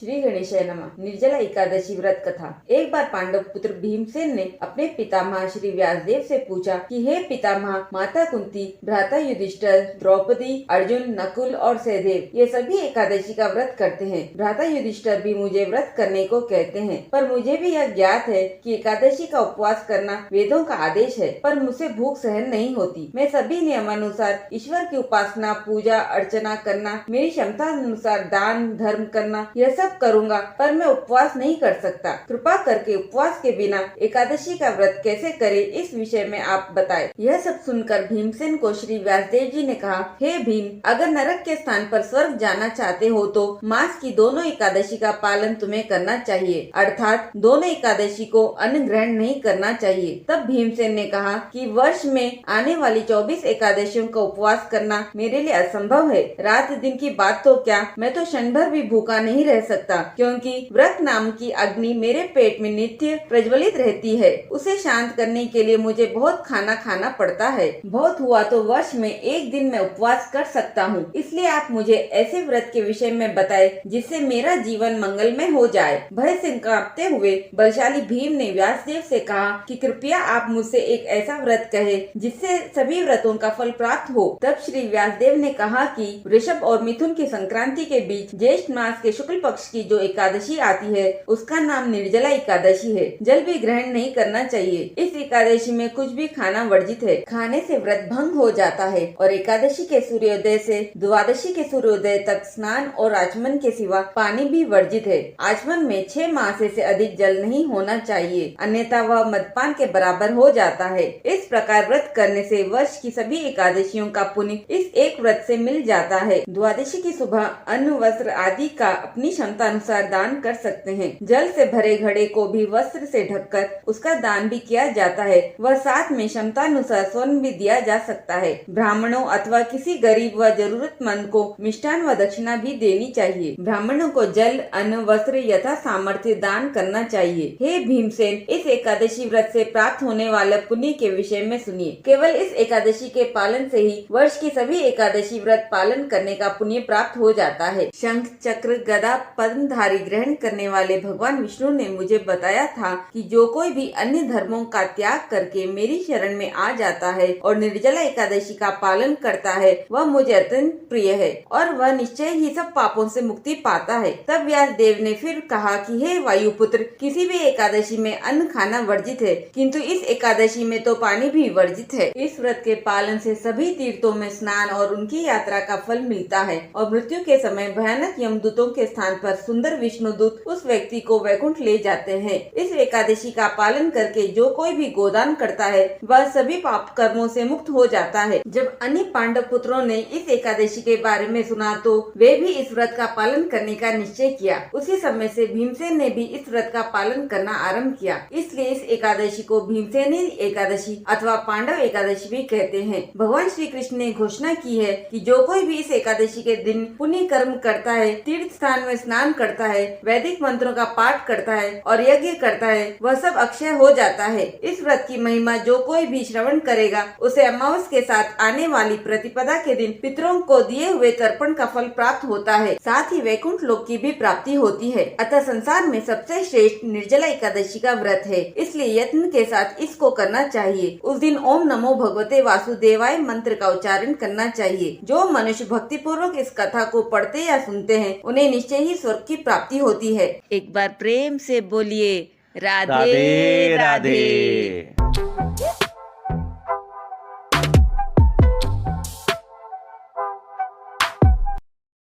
श्री गणेशाय नमः। निर्जला एकादशी व्रत कथा। एक बार पांडव पुत्र भीमसेन ने अपने पितामह श्री व्यासदेव से पूछा कि हे पितामह, माता कुंती, भ्राता युधिष्ठिर, द्रौपदी, अर्जुन, नकुल और सहदेव ये सभी एकादशी का व्रत करते हैं। भ्राता युधिष्ठिर भी मुझे व्रत करने को कहते हैं, पर मुझे भी यह ज्ञात है कि एकादशी का उपवास करना वेदों का आदेश है, पर मुझसे भूख सहन नहीं होती। मैं सभी नियमानुसार ईश्वर की उपासना, पूजा अर्चना करना, मेरी क्षमता अनुसार दान धर्म करना, यह सब करूँगा, पर मैं उपवास नहीं कर सकता। कृपा करके उपवास के बिना एकादशी का व्रत कैसे करे, इस विषय में आप बताएं। यह सब सुनकर भीमसेन को श्री व्यासदेव जी ने कहा, हे भीम, अगर नरक के स्थान पर स्वर्ग जाना चाहते हो तो मास की दोनों एकादशी का पालन तुम्हें करना चाहिए, अर्थात दोनों एकादशी को अन्न ग्रहण नहीं करना चाहिए। तब भीमसेन ने कहा कि वर्ष में आने वाली 24 एकादशियों का उपवास करना मेरे लिए असंभव है। रात दिन की बात तो क्या, मैं तो क्षण भर भी भूखा नहीं रह सकता, क्योंकि व्रत नाम की अग्नि मेरे पेट में नित्य प्रज्वलित रहती है। उसे शांत करने के लिए मुझे बहुत खाना खाना पड़ता है। बहुत हुआ तो वर्ष में एक दिन मैं उपवास कर सकता हूँ। इसलिए आप मुझे ऐसे व्रत के विषय में बताएं जिससे मेरा जीवन मंगलमय हो जाए। भय से कांपते हुए बलशाली भीम ने व्यासदेव से कहा कि कृपया आप मुझसे एक ऐसा व्रत कहे जिससे सभी व्रतों का फल प्राप्त हो। तब श्री व्यासदेव ने कहा कि वृषभ और मिथुन की संक्रांति के बीच ज्येष्ठ मास के शुक्ल पक्ष की जो एकादशी आती है उसका नाम निर्जला एकादशी है। जल भी ग्रहण नहीं करना चाहिए। इस एकादशी में कुछ भी खाना वर्जित है। खाने से व्रत भंग हो जाता है और एकादशी के सूर्योदय से द्वादशी के सूर्योदय तक स्नान और आचमन के सिवा पानी भी वर्जित है। आचमन में 6 मास से अधिक जल नहीं होना चाहिए, अन्यथा वह मदपान के बराबर हो जाता है। इस प्रकार व्रत करने से वर्ष की सभी एकादशियों का पुण्य इस एक व्रत से मिल जाता है। द्वादशी की सुबह अन्न वस्त्र आदि का अपनी क्षमता अनुसार दान कर सकते हैं। जल से भरे घड़े को भी वस्त्र से ढककर उसका दान भी किया जाता है। वह साथ में क्षमता अनुसार स्वर्ण भी दिया जा सकता है। ब्राह्मणों अथवा किसी गरीब व जरूरतमंद को मिष्ठान व दक्षिणा भी देनी चाहिए। ब्राह्मणों को जल अन्न वस्त्र यथा सामर्थ्य दान करना चाहिए। हे भीमसेन, इस एकादशी व्रत से प्राप्त होने वाले पुण्य के विषय में सुनिए। केवल इस एकादशी के पालन से ही वर्ष की सभी एकादशी व्रत पालन करने का पुण्य प्राप्त हो जाता है। शंख चक्र गदा पद्मधारी ग्रहण करने वाले भगवान विष्णु ने मुझे बताया था कि जो कोई भी अन्य धर्मों का त्याग करके मेरी शरण में आ जाता है और निर्जला एकादशी का पालन करता है वह मुझे अत्यंत प्रिय है और वह निश्चय ही सब पापों से मुक्ति पाता है। तब व्यासदेव ने फिर कहा कि हे वायुपुत्र, किसी भी एकादशी में अन्न खाना वर्जित है, किंतु इस एकादशी में तो पानी भी वर्जित है। इस व्रत के पालन से सभी तीर्थों में स्नान और उनकी यात्रा का फल मिलता है और मृत्यु के समय भयानक यमदूतों के स्थान पर सुंदर विष्णुदूत उस व्यक्ति को वैकुंठ ले जाते हैं। इस एकादशी का पालन करके जो कोई भी गोदान करता है वह सभी पाप कर्मों से मुक्त हो जाता है। जब अन्य पांडव पुत्रों ने इस एकादशी के बारे में सुना तो वे भी इस व्रत का पालन करने का निश्चय किया। उसी समय से भीमसेन ने भी इस व्रत का पालन करना आरंभ किया। इसलिए इस एकादशी को भीमसेनी एकादशी अथवा पांडव एकादशी भी कहते हैं। भगवान श्री कृष्ण ने घोषणा की है कि जो कोई भी इस एकादशी के दिन पुण्य कर्म करता है, तीर्थ स्थान में स्नान करता है, वैदिक मंत्रों का पाठ करता है और यज्ञ करता है, वह सब अक्षय हो जाता है। इस व्रत की महिमा जो कोई भी श्रवण करेगा उसे अमावस के साथ आने वाली प्रतिपदा के दिन पितरों को दिए हुए तर्पण का फल प्राप्त होता है, साथ ही वैकुंठ लोक की भी प्राप्ति होती है। अतः संसार में सबसे श्रेष्ठ निर्जला एकादशी का व्रत है, इसलिए यत्न के साथ इसको करना चाहिए। उस दिन ओम नमो भगवते वासुदेवाय मंत्र का उच्चारण करना चाहिए। जो मनुष्य भक्ति पूर्वक इस कथा को पढ़ते या सुनते हैं उन्हें निश्चय ही स्वर्ग की प्राप्ति होती है। एक बार प्रेम से बोलिए राधे राधे, राधे।